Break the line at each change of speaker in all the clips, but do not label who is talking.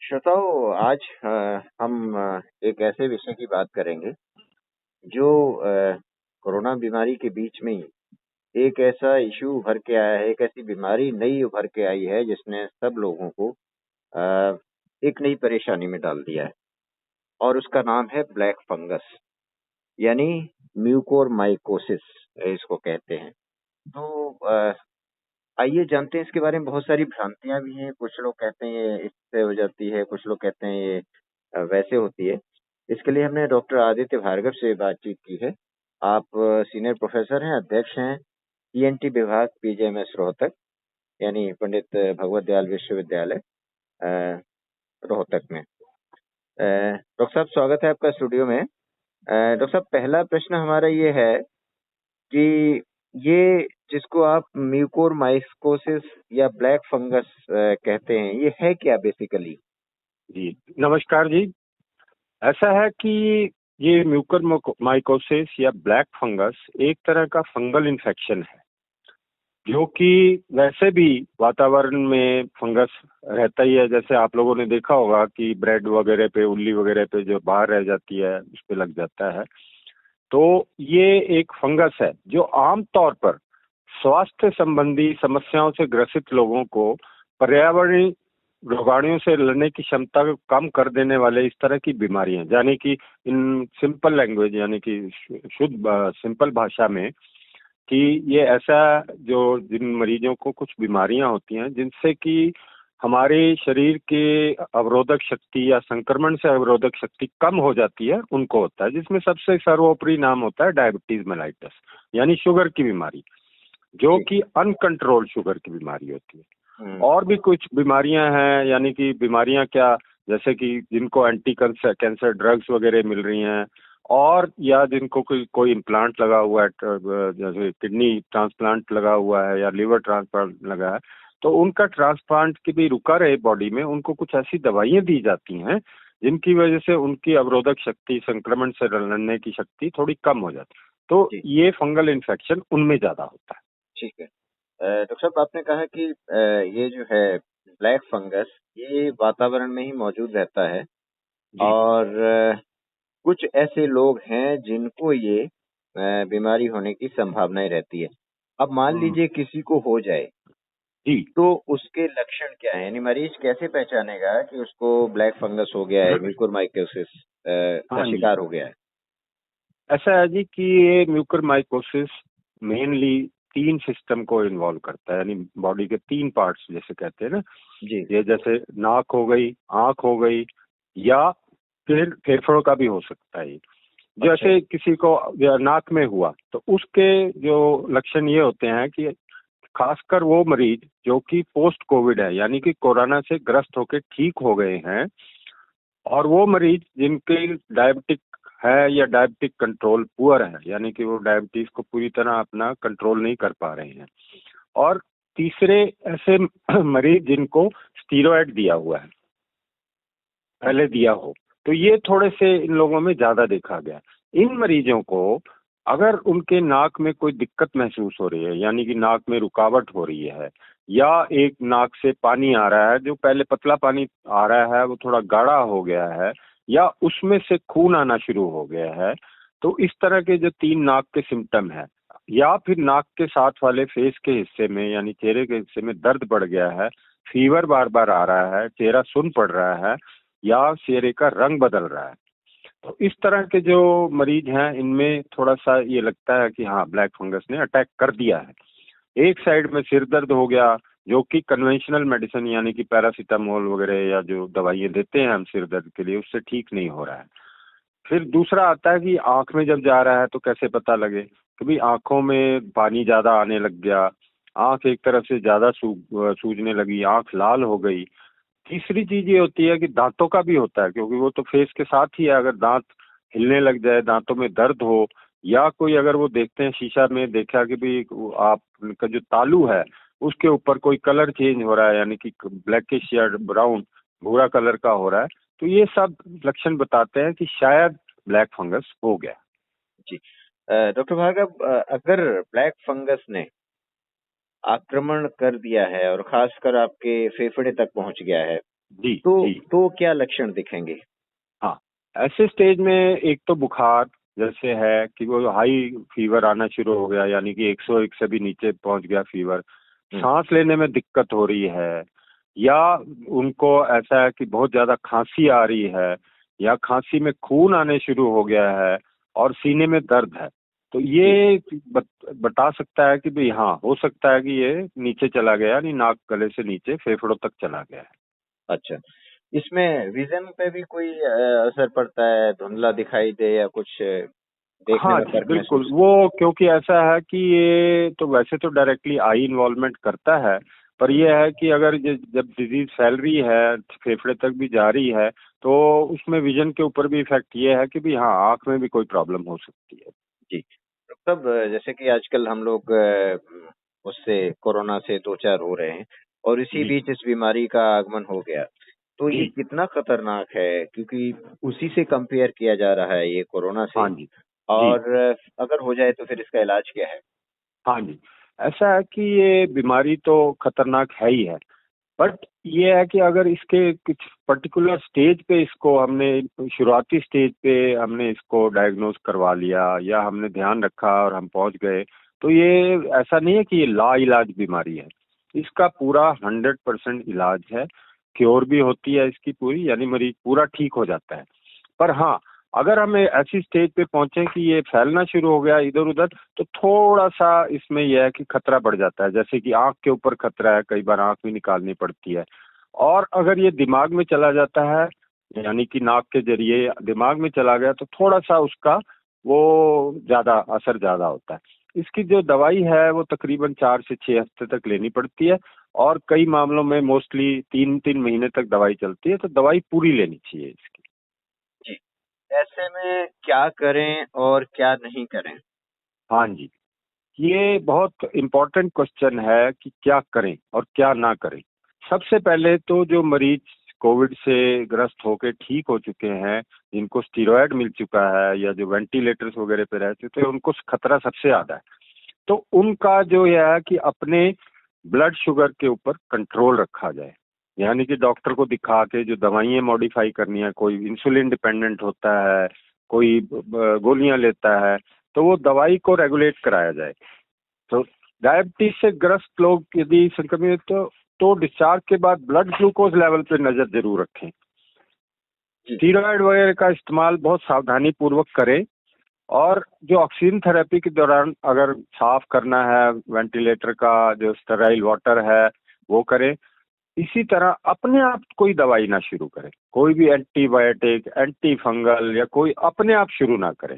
श्रोताओं, आज हम एक ऐसे विषय की बात करेंगे जो कोरोना बीमारी के बीच में ही एक ऐसा इशू उभर के आया है, एक ऐसी बीमारी नई उभर के आई है जिसने सब लोगों को एक नई परेशानी में डाल दिया है और उसका नाम है ब्लैक फंगस यानी म्यूकोरमाइकोसिस इसको कहते हैं। तो आइए जानते हैं इसके बारे में। बहुत सारी भ्रांतियां भी हैं। कुछ लोग कहते हैं ये इससे हो जाती है, कुछ लोग कहते हैं ये वैसे होती है। इसके लिए हमने डॉक्टर आदित्य भार्गव से बातचीत की है। आप सीनियर प्रोफेसर हैं, अध्यक्ष हैं ईएनटी विभाग पीजीएमएस रोहतक यानी पंडित भगवत दयाल विश्वविद्यालय रोहतक में। डॉक्टर साहब, स्वागत है आपका स्टूडियो में। डॉक्टर साहब, पहला प्रश्न हमारा ये है कि ये जिसको आप म्यूकोरमाइकोसिस या ब्लैक फंगस कहते हैं, ये है क्या बेसिकली?
जी नमस्कार जी। ऐसा है कि ये म्यूकोरमाइकोसिस या ब्लैक फंगस एक तरह का फंगल इन्फेक्शन है जो कि वैसे भी वातावरण में फंगस रहता ही है। जैसे आप लोगों ने देखा होगा कि ब्रेड वगैरह पे, उल्ली वगैरह पे जो बाहर रह जाती है उस पे लग जाता है। तो ये एक फंगस है जो आमतौर पर स्वास्थ्य संबंधी समस्याओं से ग्रसित लोगों को पर्यावरणीय रोगाणुओं से लड़ने की क्षमता को कम कर देने वाले इस तरह की बीमारियां, यानी कि इन सिंपल लैंग्वेज यानी कि शुद्ध सिंपल भाषा में कि ये ऐसा जो जिन मरीजों को कुछ बीमारियां होती हैं जिनसे कि हमारे शरीर के अवरोधक शक्ति या संक्रमण से अवरोधक शक्ति कम हो जाती है, उनको होता है। जिसमें सबसे सर्वोपरि नाम होता है डायबिटीज मेलाइटस यानी शुगर की बीमारी, जो कि अनकंट्रोल शुगर की बीमारी होती है। और भी कुछ बीमारियां हैं, यानी कि बीमारियां क्या, जैसे कि जिनको एंटी कैंसर ड्रग्स वगैरह मिल रही हैं, और या जिनको कोई इम्प्लांट लगा हुआ है, जैसे किडनी ट्रांसप्लांट लगा हुआ है या लिवर ट्रांसप्लांट लगा है, तो उनका ट्रांसप्लांट की भी रुका रहे बॉडी में, उनको कुछ ऐसी दवाइयां दी जाती हैं जिनकी वजह से उनकी अवरोधक शक्ति, संक्रमण से लड़ने की शक्ति थोड़ी कम हो जाती है। तो ये फंगल इन्फेक्शन उनमें ज्यादा होता है।
ठीक है। डॉक्टर साहब, आपने कहा कि ये जो है ब्लैक फंगस ये वातावरण में ही मौजूद रहता है और कुछ ऐसे लोग हैं जिनको ये बीमारी होने की संभावनाएं रहती है। अब मान लीजिए किसी को हो जाए
जी,
तो उसके लक्षण क्या है? यानी मरीज कैसे पहचानेगा कि उसको ब्लैक फंगस हो गया है, म्यूकोरमाइकोसिस का शिकार हो गया है?
ऐसा है जी कि ये म्यूकोरमाइकोसिस मेनली 3 सिस्टम को इन्वॉल्व करता है, यानी बॉडी के 3 पार्ट्स जैसे कहते हैं ना
जी।
ये, जैसे नाक हो गई, आंख हो गई, या फिर फेफड़ों का भी हो सकता है। जैसे किसी को नाक में हुआ तो उसके जो लक्षण ये होते हैं कि खासकर वो मरीज जो कि पोस्ट कोविड है, यानी कि कोरोना से ग्रस्त होकर ठीक हो गए हैं, और वो मरीज जिनके डायबिटिक है या डायबिटिक कंट्रोल पुअर है, यानी कि वो डायबिटीज को पूरी तरह अपना कंट्रोल नहीं कर पा रहे हैं, और तीसरे ऐसे मरीज जिनको स्टीरॉयड दिया हुआ है, पहले दिया हो, तो ये थोड़े से इन लोगों में ज्यादा देखा गया। इन मरीजों को अगर उनके नाक में कोई दिक्कत महसूस हो रही है, यानी कि नाक में रुकावट हो रही है, या एक नाक से पानी आ रहा है, जो पहले पतला पानी आ रहा है वो थोड़ा गाढ़ा हो गया है, या उसमें से खून आना शुरू हो गया है, तो इस तरह के जो 3 नाक के सिम्टम है, या फिर नाक के साथ वाले फेस के हिस्से में यानी चेहरे के हिस्से में दर्द बढ़ गया है, फीवर बार बार आ रहा है, चेहरा सुन्न पड़ रहा है, या चेहरे का रंग बदल रहा है, तो इस तरह के जो मरीज हैं इनमें थोड़ा सा ये लगता है कि हाँ ब्लैक फंगस ने अटैक कर दिया है। एक साइड में सिर दर्द हो गया, जो कि कन्वेंशनल मेडिसिन यानी कि पैरासीटामोल वगैरह या जो दवाइयाँ देते हैं हम सिर दर्द के लिए, उससे ठीक नहीं हो रहा है। फिर दूसरा आता है कि आंख में जब जा रहा है तो कैसे पता लगे, कभी आंखों में पानी ज्यादा आने लग गया, आंख एक तरफ से ज्यादा सूजने लगी, आंख लाल हो गई। तीसरी चीज ये होती है कि दांतों का भी होता है, क्योंकि वो तो फेस के साथ ही है। अगर दांत हिलने लग जाए, दांतों में दर्द हो, या कोई अगर वो देखते हैं शीशा में, देखा कि भाई आपका जो तालू है उसके ऊपर कोई कलर चेंज हो रहा है, यानी कि ब्लैकिश या ब्राउन भूरा कलर का हो रहा है, तो ये सब लक्षण बताते हैं कि शायद ब्लैक फंगस हो गया।
जी। डॉक्टर भार्गव, अगर ब्लैक फंगस ने आक्रमण कर दिया है और खासकर आपके फेफड़े तक पहुंच गया है,
जी
तो
जी।
तो क्या लक्षण दिखेंगे?
हाँ, ऐसे स्टेज में एक तो बुखार जैसे है कि वो हाई फीवर आना शुरू हो गया, यानी कि 101 से भी नीचे पहुंच गया फीवर।
हम्म।
सांस लेने में दिक्कत हो रही है, या उनको ऐसा है कि बहुत ज्यादा खांसी आ रही है, या खांसी में खून आने शुरू हो गया है, और सीने में दर्द है। तो
जी।
ये बता सकता है कि भाई हाँ, हो सकता है कि ये नीचे चला गया, यानी नाक गले से नीचे फेफड़ों तक चला गया है।
अच्छा, इसमें विजन पे भी कोई असर पड़ता है? धुंधला दिखाई दे या कुछ देखने
हाँ
में
जी
फर्क
बिल्कुल,
महसूस?
वो क्योंकि ऐसा है कि ये तो वैसे तो डायरेक्टली आई इन्वॉल्वमेंट करता है, पर
हम्म।
ये है कि अगर जब डिजीज फैल रही है, फेफड़े तक भी जा रही है, तो उसमें विजन के ऊपर भी इफेक्ट ये है कि भी हाँ, आंख में भी कोई प्रॉब्लम हो सकती है।
जी। तब जैसे कि आजकल हम लोग उससे कोरोना से दो चार हो रहे हैं और इसी
जी
बीच इस बीमारी का आगमन हो गया, तो ये
जी।
कितना खतरनाक है? क्योंकि उसी से कंपेयर किया जा रहा है ये कोरोना से।
हाँ जी जी।
और अगर हो जाए तो फिर इसका इलाज क्या है?
हाँ जी, ऐसा है कि ये बीमारी तो खतरनाक है ही है, बट ये है कि अगर इसके कुछ पर्टिकुलर स्टेज पे इसको हमने, शुरुआती स्टेज पे हमने इसको डायग्नोज करवा लिया, या हमने ध्यान रखा और हम पहुंच गए, तो ये ऐसा नहीं है कि ये ला इलाज बीमारी है। इसका पूरा 100% इलाज है, क्योर भी होती है इसकी पूरी, यानी मरीज पूरा ठीक हो जाता है। पर हाँ, अगर हम ऐसी स्टेज पे पहुंचे कि ये फैलना शुरू हो गया इधर उधर, तो थोड़ा सा इसमें यह है कि खतरा बढ़ जाता है। जैसे कि आंख के ऊपर खतरा है, कई बार आंख भी निकालनी पड़ती है। और अगर ये दिमाग में चला जाता है, यानी कि नाक के जरिए दिमाग में चला गया, तो थोड़ा सा उसका वो ज्यादा असर ज्यादा होता है। इसकी जो दवाई है वो तकरीबन 4 से 6 हफ्ते तक लेनी पड़ती है, और कई मामलों में मोस्टली 3 3 महीने तक दवाई चलती है, तो दवाई पूरी लेनी चाहिए इसकी।
जी। ऐसे में क्या करें और क्या नहीं करें?
हाँ जी, ये बहुत इम्पोर्टेंट क्वेश्चन है कि क्या करें और क्या ना करें। सबसे पहले तो जो मरीज कोविड से ग्रस्त होकर ठीक हो चुके हैं, जिनको स्टीरॉयड मिल चुका है, या जो वेंटिलेटर्स वगैरह पे रहते थे, उनको खतरा सबसे ज्यादा है। तो उनका जो यह है कि अपने ब्लड शुगर के ऊपर कंट्रोल रखा जाए, यानी कि डॉक्टर को दिखा के जो दवाइयाँ मॉडिफाई करनी है, कोई इंसुलिन डिपेंडेंट होता है, कोई गोलियां लेता है, तो वो दवाई को रेगुलेट कराया जाए। तो डायबिटीज से ग्रस्त लोग यदि संक्रमित तो डिस्चार्ज के बाद ब्लड ग्लूकोज लेवल पे नजर जरूर रखें।
जी।
स्टीरॉयड वगैरह का इस्तेमाल बहुत सावधानी पूर्वक करें, और जो ऑक्सीजन थेरेपी के दौरान अगर साफ करना है वेंटिलेटर का जो स्टेराइल वाटर है वो करें। इसी तरह अपने आप कोई दवाई ना शुरू करें, कोई भी एंटीबायोटिक, एंटी फंगल या कोई अपने आप शुरू ना करें।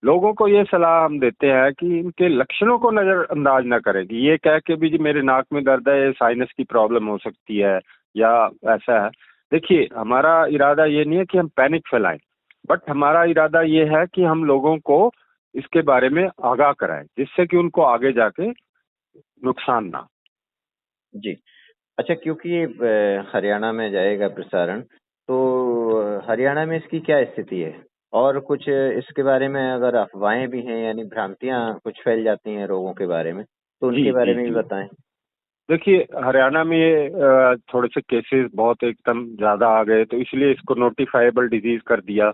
लोगों को ये सलाह हम देते हैं कि इनके लक्षणों को नजरअंदाज ना करें, कि ये कह के भी जी मेरे नाक में दर्द है, ये साइनस की प्रॉब्लम हो सकती है, या ऐसा है। देखिए, हमारा इरादा ये नहीं है कि हम पैनिक फैलाएं, बट हमारा इरादा ये है कि हम लोगों को इसके बारे में आगाह कराएं, जिससे कि उनको आगे जाके नुकसान ना।
जी। अच्छा, क्योंकि ये हरियाणा में जाएगा प्रसारण, तो हरियाणा में इसकी क्या स्थिति है? और कुछ इसके बारे में अगर अफवाहें भी हैं यानी भ्रांतियां कुछ फैल जाती हैं रोगों के बारे में, तो
जी
उनके बारे
जी
में भी
जी।
बताएं।
देखिए, हरियाणा में ये थोड़े से केसेस बहुत एकदम ज्यादा आ गए, तो इसलिए इसको नोटिफाइबल डिजीज कर दिया।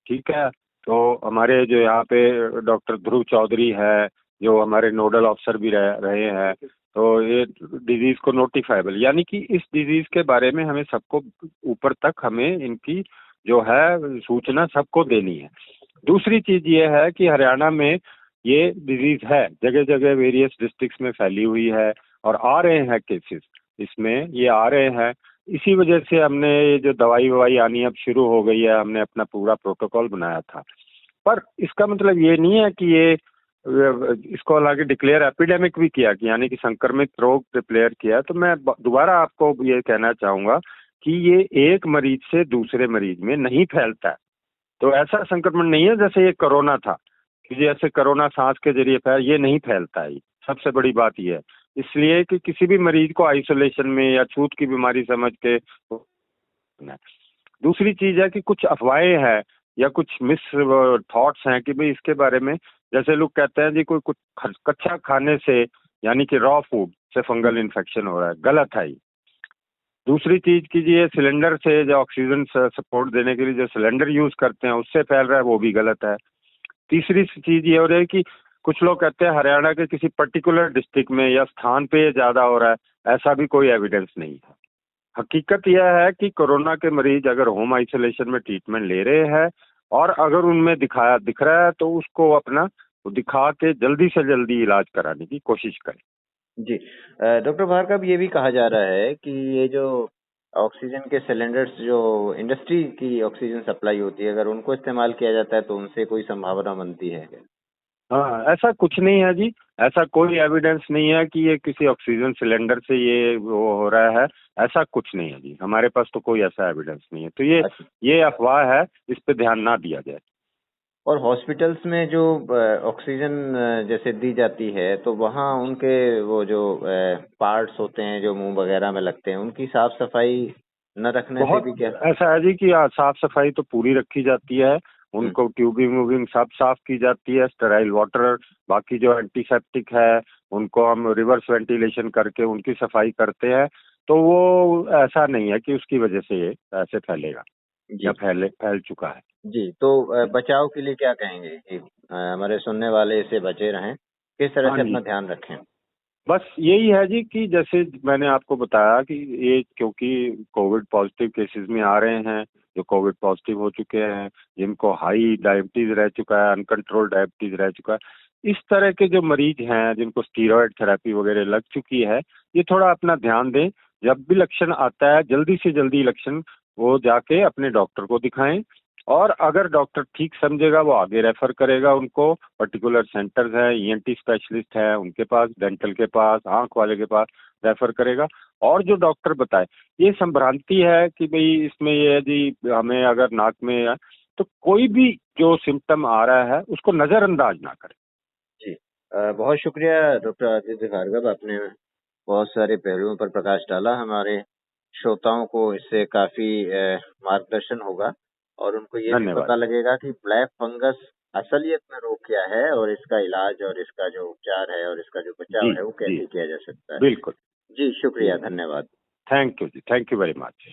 ठीक है, तो हमारे जो यहाँ पे डॉक्टर ध्रुव चौधरी है, जो हमारे नोडल अफसर भी रहे हैं, तो ये डिजीज को नोटिफाइबल, यानी कि इस डिजीज के बारे में हमें सबको ऊपर तक हमें इनकी जो है सूचना सबको देनी है। दूसरी चीज ये है कि हरियाणा में ये डिजीज है, जगह जगह वेरियस डिस्ट्रिक्ट्स में फैली हुई है, और आ रहे हैं केसेस इसमें, ये आ रहे हैं। इसी वजह से हमने ये जो दवाई ववाई आनी अब शुरू हो गई है, हमने अपना पूरा प्रोटोकॉल बनाया था। पर इसका मतलब ये नहीं है कि ये इसको हालांकि डिक्लेयर एपिडेमिक भी किया, कि यानी कि संक्रमित रोग डिक्लेयर किया। तो मैं दोबारा आपको ये कहना चाहूंगा कि ये एक मरीज से दूसरे मरीज में नहीं फैलता है। तो ऐसा संक्रमण नहीं है जैसे ये कोरोना था, कि जैसे कोरोना सांस के जरिए फैल, ये नहीं फैलता है। सबसे बड़ी बात ये है, इसलिए कि किसी भी मरीज को आइसोलेशन में या छूत की बीमारी समझ के। दूसरी चीज है कि कुछ अफवाहें हैं या कुछ मिस थॉट्स हैं कि भाई इसके बारे में, जैसे लोग कहते हैं जी कोई कुछ कच्चा खाने से, यानी कि रॉ फूड से फंगल इन्फेक्शन हो रहा है। गलत है ये। दूसरी चीज कीजिए, सिलेंडर से जो ऑक्सीजन सपोर्ट देने के लिए जो सिलेंडर यूज करते हैं उससे फैल रहा है, वो भी गलत है। तीसरी चीज ये हो रही है कि कुछ लोग कहते हैं हरियाणा के किसी पर्टिकुलर डिस्ट्रिक्ट में या स्थान पे ये ज्यादा हो रहा है, ऐसा भी कोई एविडेंस नहीं है। हकीकत यह है कि कोरोना के मरीज अगर होम आइसोलेशन में ट्रीटमेंट ले रहे हैं और अगर उनमें दिख रहा है तो उसको अपना दिखा के जल्दी से जल्दी इलाज कराने की कोशिश करें।
जी। डॉक्टर भार्गव, ये भी कहा जा रहा है कि ये जो ऑक्सीजन के सिलेंडर्स जो इंडस्ट्री की ऑक्सीजन सप्लाई होती है, अगर उनको इस्तेमाल किया जाता है तो उनसे कोई संभावना बनती है क्या?
हाँ, ऐसा कुछ नहीं है जी। ऐसा कोई एविडेंस नहीं है कि ये किसी ऑक्सीजन सिलेंडर से ये वो हो रहा है। ऐसा कुछ नहीं है जी, हमारे पास तो कोई ऐसा एविडेंस नहीं है। तो
अच्छा।
ये अफवाह है, इस पे ध्यान ना दिया जाए।
और हॉस्पिटल्स में जो ऑक्सीजन जैसे दी जाती है, तो वहाँ उनके वो जो पार्ट्स होते हैं जो मुंह वगैरह में लगते हैं, उनकी साफ सफाई न रखने से भी
बहुत
क्या?
ऐसा है जी कि साफ सफाई तो पूरी रखी जाती है।
हम्म।
उनको ट्यूबिंग व्यूबिंग सब साफ की जाती है, स्टेराइल वाटर, बाकी जो एंटीसेप्टिक है उनको हम रिवर्स वेंटिलेशन करके उनकी सफाई करते हैं। तो वो ऐसा नहीं है कि उसकी वजह से ये ऐसे फैलेगा या
जी।
फैल चुका है।
जी, तो बचाव के लिए क्या कहेंगे कि हमारे सुनने वाले इससे बचे रहें, किस तरह
हाँ
से
जी,
अपना ध्यान रखें?
बस यही है जी कि जैसे मैंने आपको बताया कि ये क्योंकि कोविड पॉजिटिव केसेस में आ रहे हैं, जो कोविड पॉजिटिव हो चुके हैं, जिनको हाई डायबिटीज रह चुका है, अनकंट्रोल्ड डायबिटीज रह चुका है, इस तरह के जो मरीज हैं जिनको स्टीरॉयड थेरेपी वगैरह लग चुकी है, ये थोड़ा अपना ध्यान दें। जब भी लक्षण आता है जल्दी से जल्दी लक्षण वो जाके अपने डॉक्टर को दिखाएं, और अगर डॉक्टर ठीक समझेगा वो आगे रेफर करेगा उनको। पर्टिकुलर सेंटर्स है, ईएनटी स्पेशलिस्ट है उनके पास, डेंटल के पास, आंख वाले के पास रेफर करेगा। और जो डॉक्टर बताए, ये संभ्रांति है कि भाई इसमें ये है जी हमें अगर नाक में है तो कोई भी जो सिम्टम आ रहा है उसको नजरअंदाज ना करें।
जी। बहुत शुक्रिया डॉक्टर आदित्य भार्गव, आपने बहुत सारे पहलुओं पर प्रकाश डाला। हमारे श्रोताओं को इससे काफी मार्गदर्शन होगा और उनको ये भी
धन्यवाद।
पता लगेगा कि ब्लैक फंगस असलियत में रोग क्या है और इसका इलाज और इसका जो उपचार है और इसका जो
जी
बचाव है वो
जी,
कैसे किया जा सकता है।
बिल्कुल।
जी,
जी,
शुक्रिया, धन्यवाद।
थैंक यू जी, थैंक यू वेरी मच।